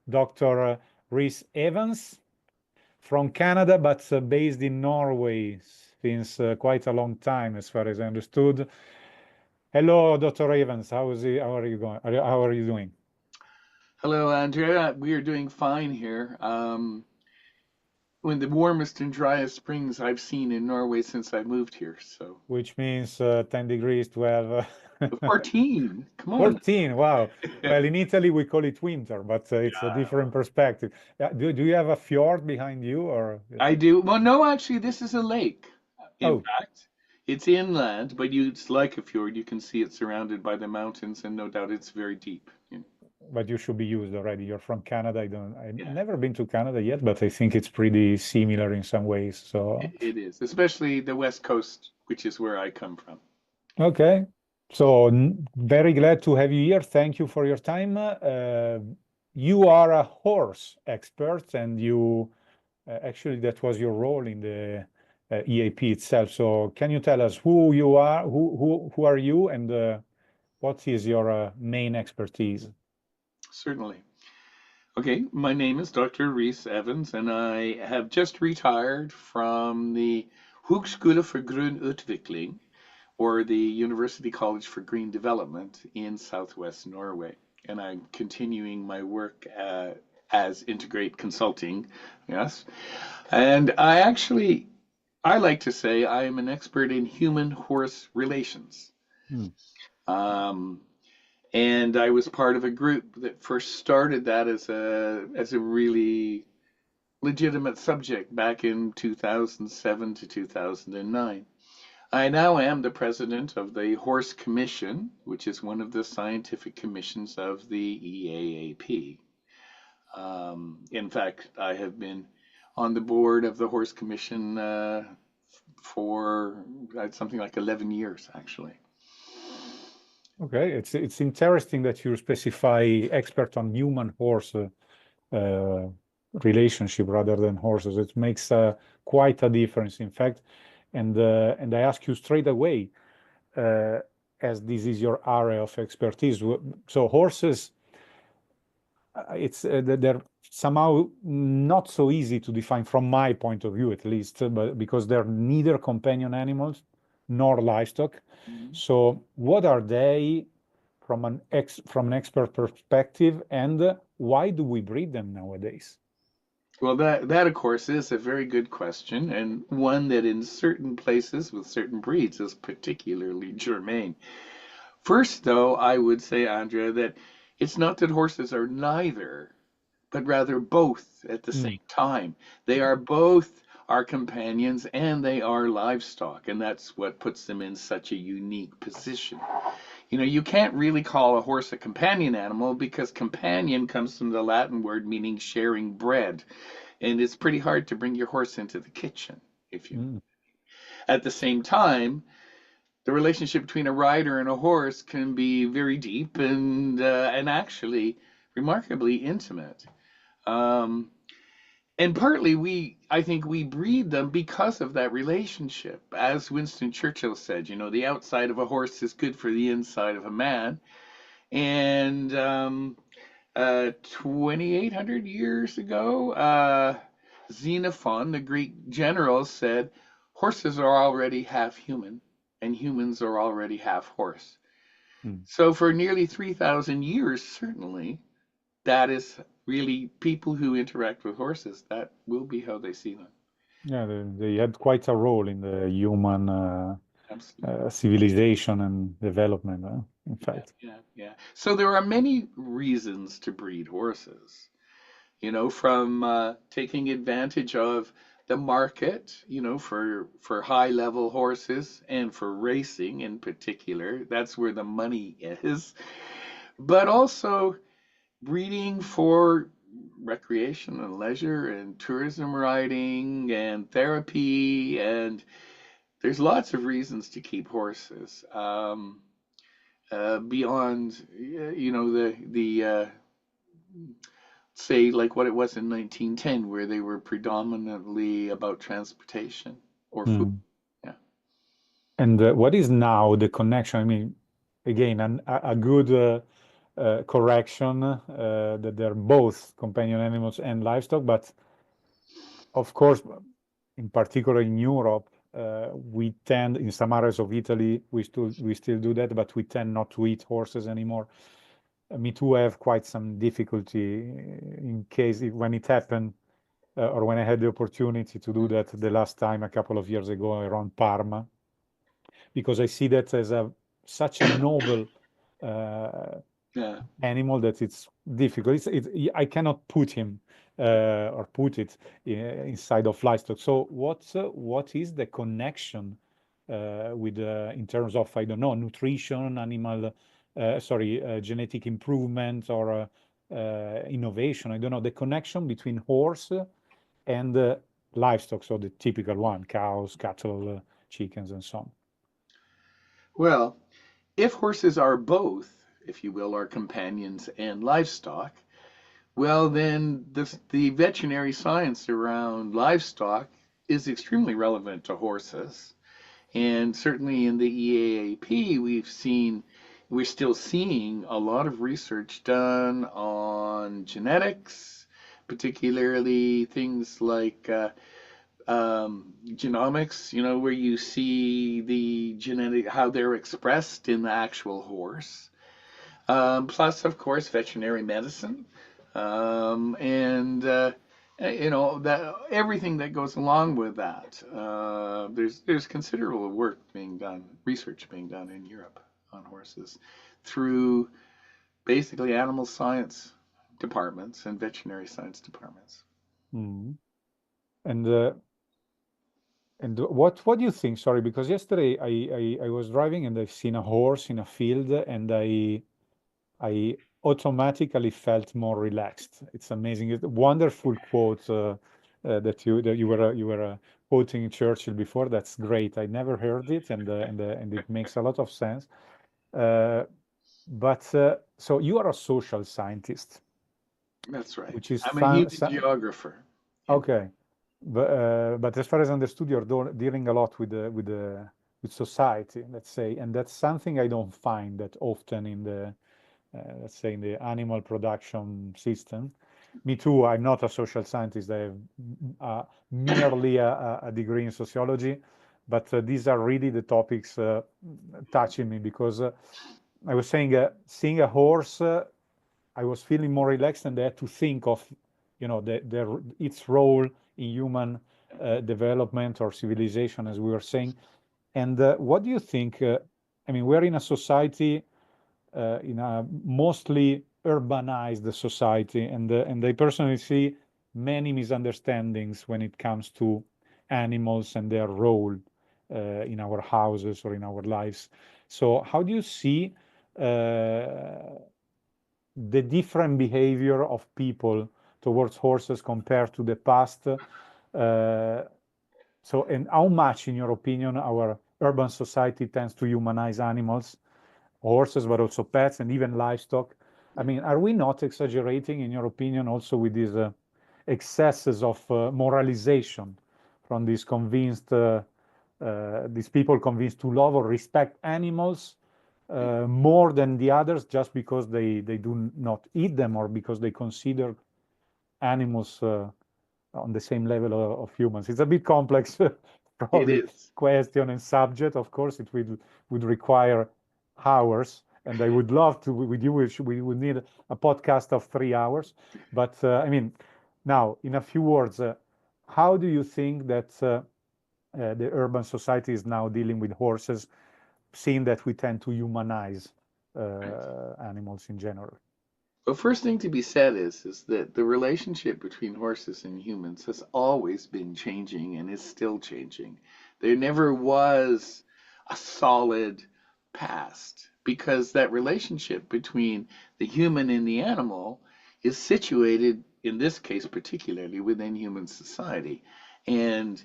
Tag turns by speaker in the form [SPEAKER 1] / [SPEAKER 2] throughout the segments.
[SPEAKER 1] Dr. Rhys Evans from Canada, but based in Norway since quite a long time, as far as I understood. Hello, Dr. Evans. How are you going? How are you doing?
[SPEAKER 2] Hello, Andrea. We are doing fine here. One of the warmest and driest springs I've seen in Norway since I moved here. So
[SPEAKER 1] Which means 10 degrees, 12.
[SPEAKER 2] 14. Come on.
[SPEAKER 1] 14, wow. Well, in Italy we call it winter, but it's a different perspective. Do you have a fjord behind you or?
[SPEAKER 2] I do. Well, no, actually, this is a lake. In
[SPEAKER 1] Oh,
[SPEAKER 2] fact, it's inland, but it's like a fjord. You can see it surrounded by the mountains, and no doubt it's very deep.
[SPEAKER 1] but you should be used already. You're from Canada. I've
[SPEAKER 2] Yeah,
[SPEAKER 1] never been to Canada yet, but I think it's pretty similar in some ways. So,
[SPEAKER 2] it is, especially the West Coast, which is where I come from.
[SPEAKER 1] okay. So very glad to have you here. Thank you for your time. You are a horse expert, and you actually that was your role in the EAP itself. So can you tell us who you are, who are you, and what is your main expertise?
[SPEAKER 2] Certainly. Okay, my name is Dr. Rhys Evans, and I have just retired from the Hogeschool for Groen Utvikling, or the University College for Green Development in southwest Norway. And I'm continuing my work as Integrate Consulting, yes. And I like to say I am an expert in human-horse relations.
[SPEAKER 1] Hmm.
[SPEAKER 2] Um, and I was part of a group that first started that as a really legitimate subject back in 2007 to 2009. I now am the president of the Horse Commission, which is one of the scientific commissions of the EAAP. In fact, I have been on the board of the Horse Commission for something like 11 years, actually.
[SPEAKER 1] Okay, it's interesting that you specify expert on human horse uh, relationship rather than horses. It makes quite a difference, in fact. And I ask you straight away, uh, as this is your area of expertise. So horses, it's they're somehow not so easy to define from my point of view, at least, but because they're neither companion animals nor livestock.
[SPEAKER 2] Mhm.
[SPEAKER 1] So what are they from an expert perspective, and why do we breed them nowadays?
[SPEAKER 2] Well, that of course is a very good question, and one that in certain places with certain breeds is particularly germane. First, though, I would say, Andrea, that it's not that horses are neither, but rather both at the
[SPEAKER 1] Hmm.
[SPEAKER 2] same time. They are both our companions and they are livestock, and that's what puts them in such a unique position. You can't really call a horse a companion animal because companion comes from the Latin word meaning sharing bread, and it's pretty hard to bring your horse into the kitchen if you.
[SPEAKER 1] Hmm.
[SPEAKER 2] At the same time, the relationship between a rider and a horse can be very deep and actually remarkably intimate. Um, and partly I think we breed them because of that relationship. As Winston Churchill said, the outside of a horse is good for the inside of a man. And 2,800 years ago, Xenophon, the Greek general, said horses are already half human and humans are already half horse.
[SPEAKER 1] Hmm.
[SPEAKER 2] So for nearly 3,000 years, certainly, that is really people who interact with horses. That will be how they see them.
[SPEAKER 1] Yeah, they had quite a role in the human
[SPEAKER 2] Absolutely.
[SPEAKER 1] civilization and development, in
[SPEAKER 2] Yeah,
[SPEAKER 1] fact.
[SPEAKER 2] yeah, yeah. So there are many reasons to breed horses. From taking advantage of the market, for high level horses and for racing in particular. That's where the money is. But also breeding for recreation and leisure and tourism riding and therapy. And there's lots of reasons to keep horses. Beyond, the say like what it was in 1910, where they were predominantly about transportation or food.
[SPEAKER 1] Hmm.
[SPEAKER 2] Yeah.
[SPEAKER 1] And what is now the connection? I mean, again, a good correction that they're both companion animals and livestock, but of course, in particular in Europe, we tend, in some areas of Italy, we still do that, but we tend not to eat horses anymore. Me too, I have quite some difficulty in case when it happened, or when I had the opportunity to do that the last time a couple of years ago around Parma, because I see that as such a noble
[SPEAKER 2] Yeah.
[SPEAKER 1] animal that it's difficult. I cannot put him or put it inside of livestock. So what is the connection with in terms of, I don't know, nutrition, animal, genetic improvement or innovation? I don't know, the connection between horse and livestock, so the typical one, cows, cattle, chickens, and so on.
[SPEAKER 2] Well, if horses are both, if you will, our companions and livestock, well, then the veterinary science around livestock is extremely relevant to horses. And certainly in the EAAP, we're still seeing a lot of research done on genetics, particularly things like genomics, where you see the genetic, how they're expressed in the actual horse. Plus, of course, veterinary medicine, and that everything that goes along with that. There's considerable work being done, research being done in Europe on horses through basically animal science departments and veterinary science departments.
[SPEAKER 1] Mm. And what do you think? Sorry, because yesterday I was driving and I've seen a horse in a field and I automatically felt more relaxed. It's amazing. It's a wonderful quote that you were quoting Churchill before. That's great. I never heard it, and it makes a lot of sense. Uh, but so you are a social scientist,
[SPEAKER 2] That's right.
[SPEAKER 1] which is
[SPEAKER 2] I'm a
[SPEAKER 1] fun.
[SPEAKER 2] human geographer. Yeah.
[SPEAKER 1] Okay, but as far as I understood, you're dealing a lot with society, let's say, and that's something I don't find that often in the let's say in the animal production system. Me too. I'm not a social scientist. I have merely a degree in sociology, but these are really the topics touching me because I was saying seeing a horse. I was feeling more relaxed and I had to think of, its role in human development or civilization, as we were saying. And what do you think? I mean, we're in a society, in a mostly urbanized society, and I personally see many misunderstandings when it comes to animals and their role in our houses or in our lives. So, how do you see the different behavior of people towards horses compared to the past? And how much, in your opinion, our urban society tends to humanize animals, horses, but also pets and even livestock? I mean, are we not exaggerating, in your opinion, also with these excesses of moralization from these people convinced to love or respect animals more than the others just because they do not eat them or because they consider animals on the same level of humans? It's a bit complex,
[SPEAKER 2] It
[SPEAKER 1] probably
[SPEAKER 2] is.
[SPEAKER 1] question and subject. Of course, it would require hours, and I would love to with you. We would need a podcast of 3 hours. But I mean, now in a few words, how do you think that the urban society is now dealing with horses, seeing that we tend to humanize
[SPEAKER 2] Right.
[SPEAKER 1] animals in general?
[SPEAKER 2] Well, first thing to be said is that the relationship between horses and humans has always been changing and is still changing. There never was a solid past because that relationship between the human and the animal is situated, in this case particularly, within human society. And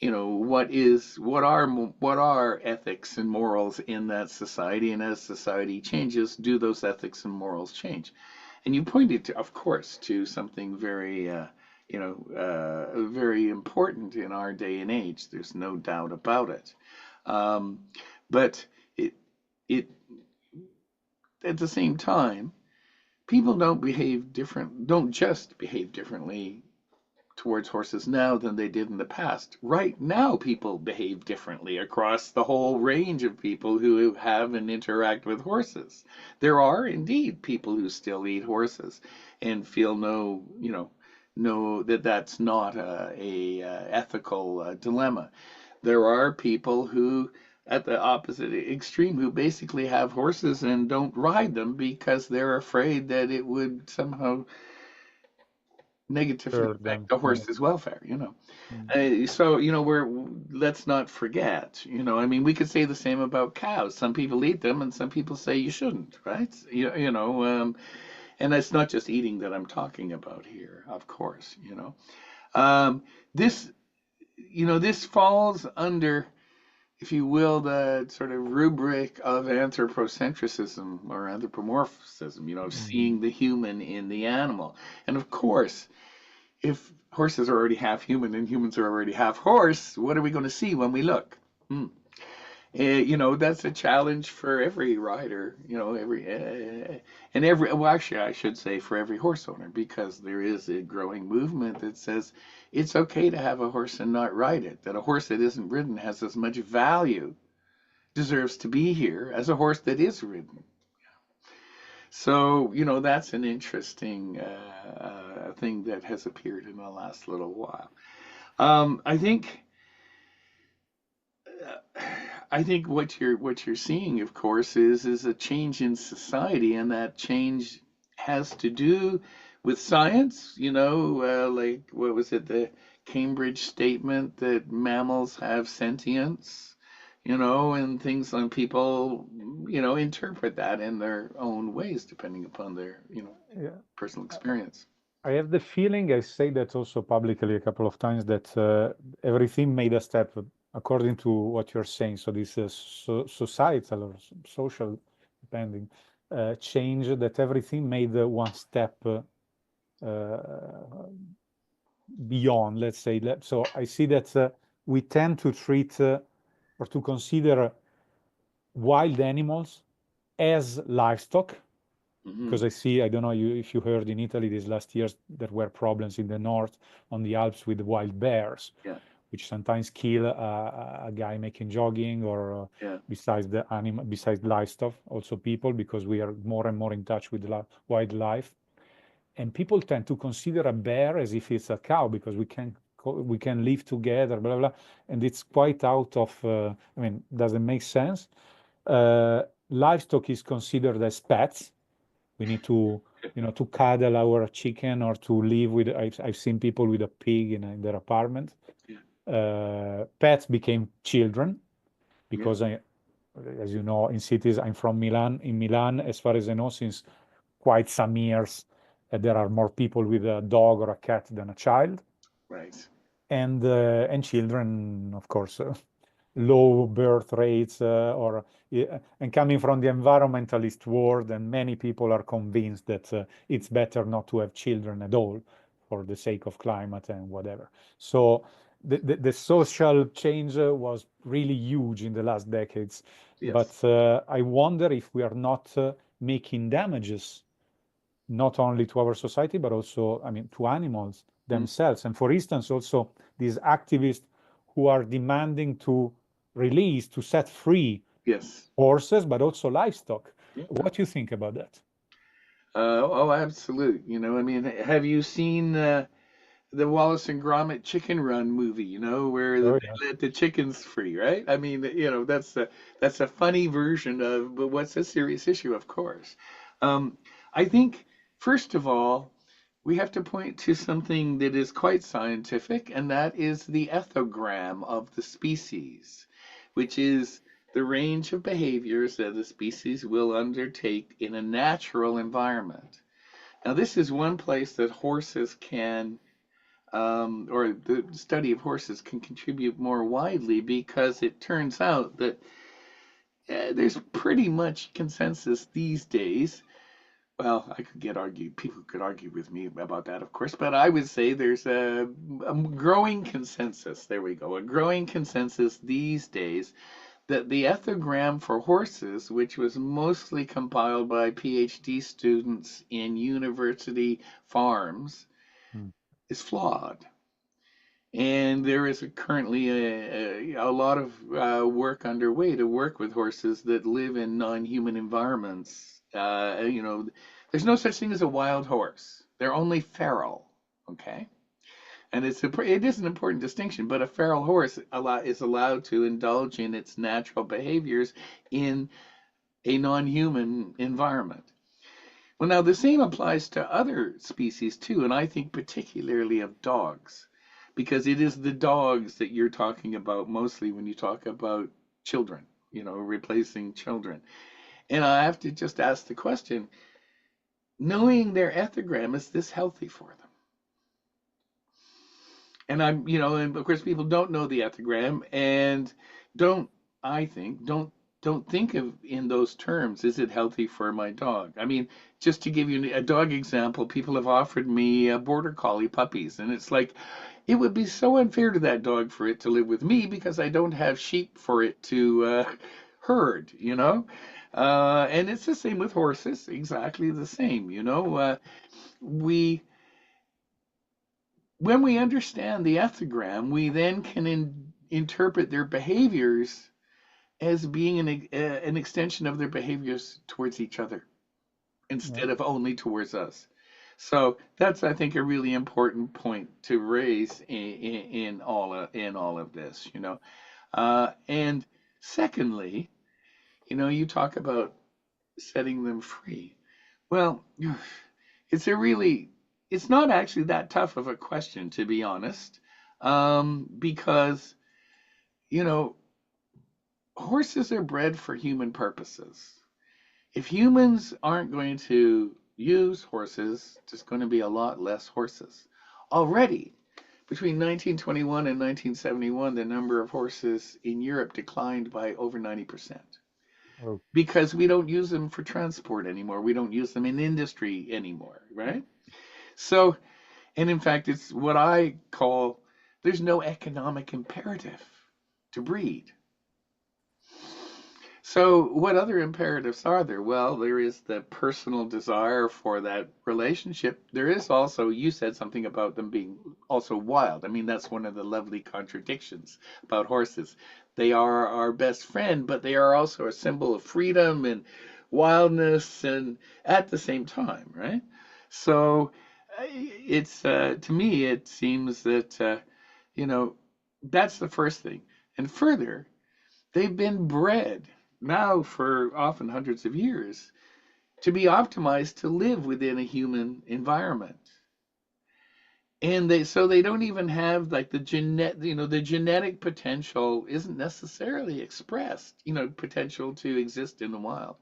[SPEAKER 2] what are ethics and morals in that society, and as society changes, do those ethics and morals change? And you pointed to, of course, to something very very important in our day and age. There's no doubt about it. um, but it it at the same time, people don't just behave differently towards horses now than they did in the past. Right now, people behave differently across the whole range of people who have and interact with horses. There are indeed people who still eat horses and feel know that that's not a ethical dilemma. There are people who, at the opposite extreme, who basically have horses and don't ride them because they're afraid that it would somehow negatively
[SPEAKER 1] Heard
[SPEAKER 2] affect
[SPEAKER 1] them.
[SPEAKER 2] the
[SPEAKER 1] Yeah.
[SPEAKER 2] horse's welfare.
[SPEAKER 1] Mm.
[SPEAKER 2] So, let's not forget, I mean, we could say the same about cows. Some people eat them and some people say you shouldn't, right? And it's not just eating that I'm talking about here, of course. Um, this, this falls under, if you will, the sort of rubric of anthropocentrism or anthropomorphism,
[SPEAKER 1] Mm.
[SPEAKER 2] seeing the human in the animal. And of course, if horses are already half human and humans are already half horse, what are we going to see when we look? Hmm. That's a challenge for every rider, well, actually, I should say for every horse owner, because there is a growing movement that says it's okay to have a horse and not ride it, that a horse that isn't ridden has as much value, deserves to be here as a horse that is ridden. So, that's an interesting thing that has appeared in the last little while. Um, I think I think what you're seeing, of course, is a change in society, and that change has to do with science. Like what was it, the Cambridge statement that mammals have sentience, and things, and people, interpret that in their own ways depending upon their,
[SPEAKER 1] Yeah.
[SPEAKER 2] personal experience.
[SPEAKER 1] I have the feeling, I say that also publicly a couple of times, that everything made a step according to what you're saying. So this societal or social, depending, change, that everything made one step beyond, let's say. So I see that we tend to treat or to consider wild animals as livestock,
[SPEAKER 2] Hmm.
[SPEAKER 1] because I don't know if you heard in Italy these last years there were problems in the north on the Alps with wild bears,
[SPEAKER 2] Yeah,
[SPEAKER 1] which sometimes kill a guy making jogging, or
[SPEAKER 2] yeah,
[SPEAKER 1] besides livestock, also people, because we are more and more in touch with wildlife. And people tend to consider a bear as if it's a cow, because we can live together, blah blah, and it's quite out of. I mean, doesn't make sense. Livestock is considered as pets. We need to cuddle our chicken, or to live with. I've seen people with a pig in their apartment.
[SPEAKER 2] yeah,
[SPEAKER 1] Pets became children,
[SPEAKER 2] yeah,
[SPEAKER 1] because as you know, in cities, I'm from Milan. In Milan, as far as I know, since quite some years, there are more people with a dog or a cat than a child,
[SPEAKER 2] right.
[SPEAKER 1] and children, of course, low birth rates, and coming from the environmentalist world, and many people are convinced that it's better not to have children at all for the sake of climate and whatever. So the social change was really huge in the last decades,
[SPEAKER 2] Yes.
[SPEAKER 1] but I wonder if we are not making damages not only to our society, but also, I mean, to animals
[SPEAKER 2] Mm.
[SPEAKER 1] themselves. And for instance, also these activists who are demanding to release, to set free
[SPEAKER 2] Yes.
[SPEAKER 1] horses, but also livestock.
[SPEAKER 2] Yeah.
[SPEAKER 1] What do you think about that?
[SPEAKER 2] Oh, absolute. I mean, have you seen the Wallace and Gromit Chicken Run movie? Where
[SPEAKER 1] Oh,
[SPEAKER 2] they
[SPEAKER 1] yeah.
[SPEAKER 2] let the chickens free, right? I mean, that's a funny version of, but what's a serious issue, of course. Um, I think first of all, we have to point to something that is quite scientific, and that is the ethogram of the species, which is the range of behaviors that the species will undertake in a natural environment. Now, this is one place that horses can, or the study of horses can contribute more widely, because it turns out that there's pretty much consensus these days. Well, people could argue with me about that, of course, but I would say there's a growing consensus. There we go. A growing consensus these days that the ethogram for horses, which was mostly compiled by PhD students in university farms,
[SPEAKER 1] Mm.
[SPEAKER 2] is flawed. And there is currently a lot of work underway to work with horses that live in non-human environments. There's no such thing as a wild horse. They're only feral. Okay, and it is an important distinction. But a feral horse is allowed to indulge in its natural behaviors in a non-human environment. Well, now the same applies to other species too, and I think particularly of dogs, because it is the dogs that you're talking about mostly when you talk about children, replacing children. And I have to just ask the question, knowing their ethogram, is this healthy for them? And of course people don't know the ethogram and don't, I think, don't think of in those terms. Is it healthy for my dog? I mean, just to give you a dog example, people have offered me border collie puppies, and it's like it would be so unfair to that dog for it to live with me because I don't have sheep for it to herd. And it's the same with horses, exactly the same. We When we understand the ethogram, we then can interpret their behaviors as being an extension of their behaviors towards each other
[SPEAKER 1] Yeah.
[SPEAKER 2] instead of only towards us. So that's, I think, a really important point to raise in all of this. And secondly, you talk about setting them free. Well, it's a really, it's not actually that tough of a question, to be honest, because you know horses are bred for human purposes. If humans aren't going to use horses, there's going to be a lot less horses. Already, between 1921 and 1971, the number of horses in Europe declined by over 90%
[SPEAKER 1] Oh,
[SPEAKER 2] because we don't use them for transport anymore. We don't use them in industry anymore, right? So, and in fact, it's what I call there's no economic imperative to breed. So, what other imperatives are there? Well, there is the personal desire for that relationship. There is also, you said something about them being also wild. I mean, that's one of the lovely contradictions about horses. They are our best friend, but they are also a symbol of freedom and wildness and at the same time, right? So, it's to me, it seems that you know that's the first thing. And further, they've been bred now for often hundreds of years to be optimized to live within a human environment. And they don't even have like the genetic potential isn't necessarily expressed, potential to exist in the wild.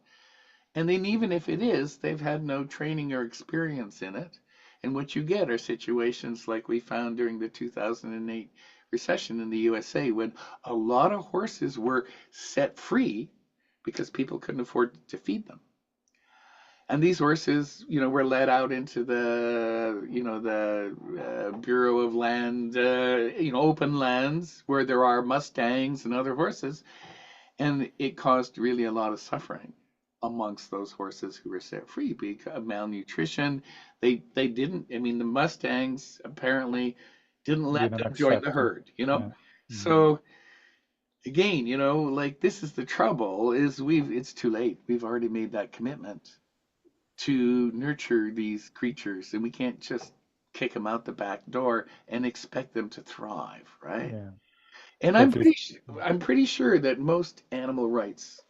[SPEAKER 2] And then even if it is, they've had no training or experience in it. And what you get are situations like we found during the 2008 recession in the USA when a lot of horses were set free because people couldn't afford to feed them. And these horses, were let out into the Bureau of Land, open lands where there are Mustangs and other horses, and it caused really a lot of suffering amongst those horses who were set free because of malnutrition. They didn't. I mean, the Mustangs apparently didn't let
[SPEAKER 1] didn't
[SPEAKER 2] them join the
[SPEAKER 1] accept it.
[SPEAKER 2] herd.
[SPEAKER 1] Yeah. Mhm.
[SPEAKER 2] So again, like this is the trouble is it's too late. We've already made that commitment to nurture these creatures, and we can't just kick them out the back door and expect them to thrive, right?
[SPEAKER 1] Yeah.
[SPEAKER 2] And
[SPEAKER 1] So
[SPEAKER 2] I'm
[SPEAKER 1] if you,
[SPEAKER 2] pretty sure that most animal rights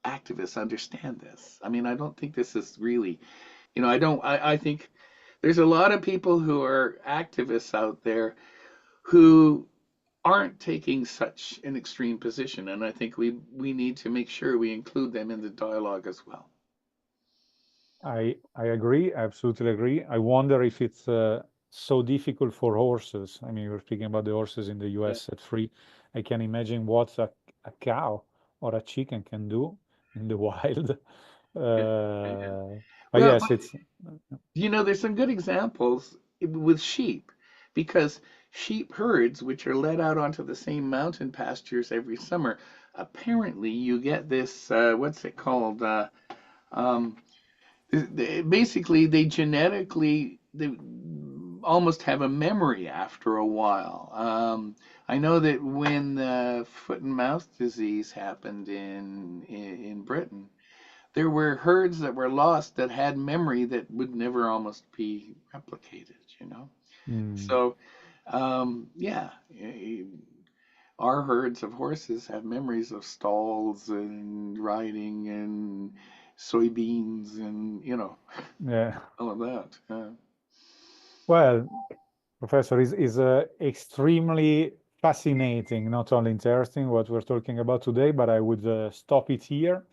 [SPEAKER 2] activists understand this. I mean, I don't think this is really, I don't I think there's a lot of people who are activists out there who aren't taking such an extreme position, and I think we need to make sure we include them in the dialogue as well.
[SPEAKER 1] I agree, I absolutely agree. I wonder if it's so difficult for horses. I mean, we're speaking about the horses in the
[SPEAKER 2] Yeah,
[SPEAKER 1] US set free. I can imagine what a cow or a chicken can do in the wild.
[SPEAKER 2] yeah, yeah.
[SPEAKER 1] But
[SPEAKER 2] Well,
[SPEAKER 1] yes, it's
[SPEAKER 2] there's some good examples with sheep because sheep herds, which are let out onto the same mountain pastures every summer, apparently you get this, what's it called? Um, Basically, they genetically, they almost have a memory after a while. I know that when the foot and mouth disease happened in Britain, there were herds that were lost that had memory that would never almost be replicated, you know?
[SPEAKER 1] Mm.
[SPEAKER 2] So, yeah, our herds of horses have memories of stalls and riding and soybeans and,
[SPEAKER 1] Yeah.
[SPEAKER 2] all of that.
[SPEAKER 1] Well, Professor, is extremely fascinating, not only interesting what we're talking about today, but I would stop it here.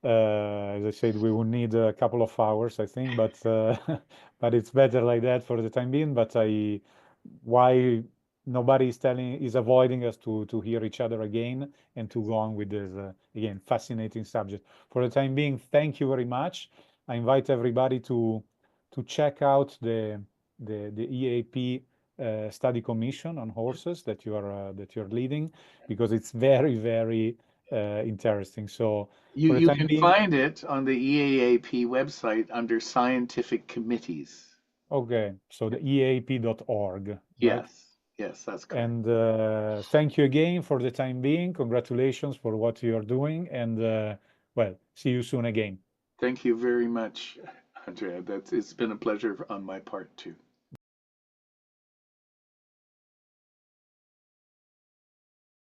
[SPEAKER 1] As I said, we will need a couple of hours, I think, but but it's better like that for the time being. But why nobody is avoiding us to hear each other again and to go on with this again fascinating subject. For the time being, thank you very much. I invite everybody to check out the EAP study commission on horses that you're leading, because it's very interesting. So
[SPEAKER 2] You
[SPEAKER 1] for the
[SPEAKER 2] you
[SPEAKER 1] time
[SPEAKER 2] can
[SPEAKER 1] being,
[SPEAKER 2] find it on the EAAP website under scientific committees.
[SPEAKER 1] okay, so the eap.org, right?
[SPEAKER 2] Yes, yes, that's correct.
[SPEAKER 1] And thank you again for the time being. Congratulations for what you're doing. And well, see you soon again.
[SPEAKER 2] Thank you very much, Andrea. It's been a pleasure on my part too.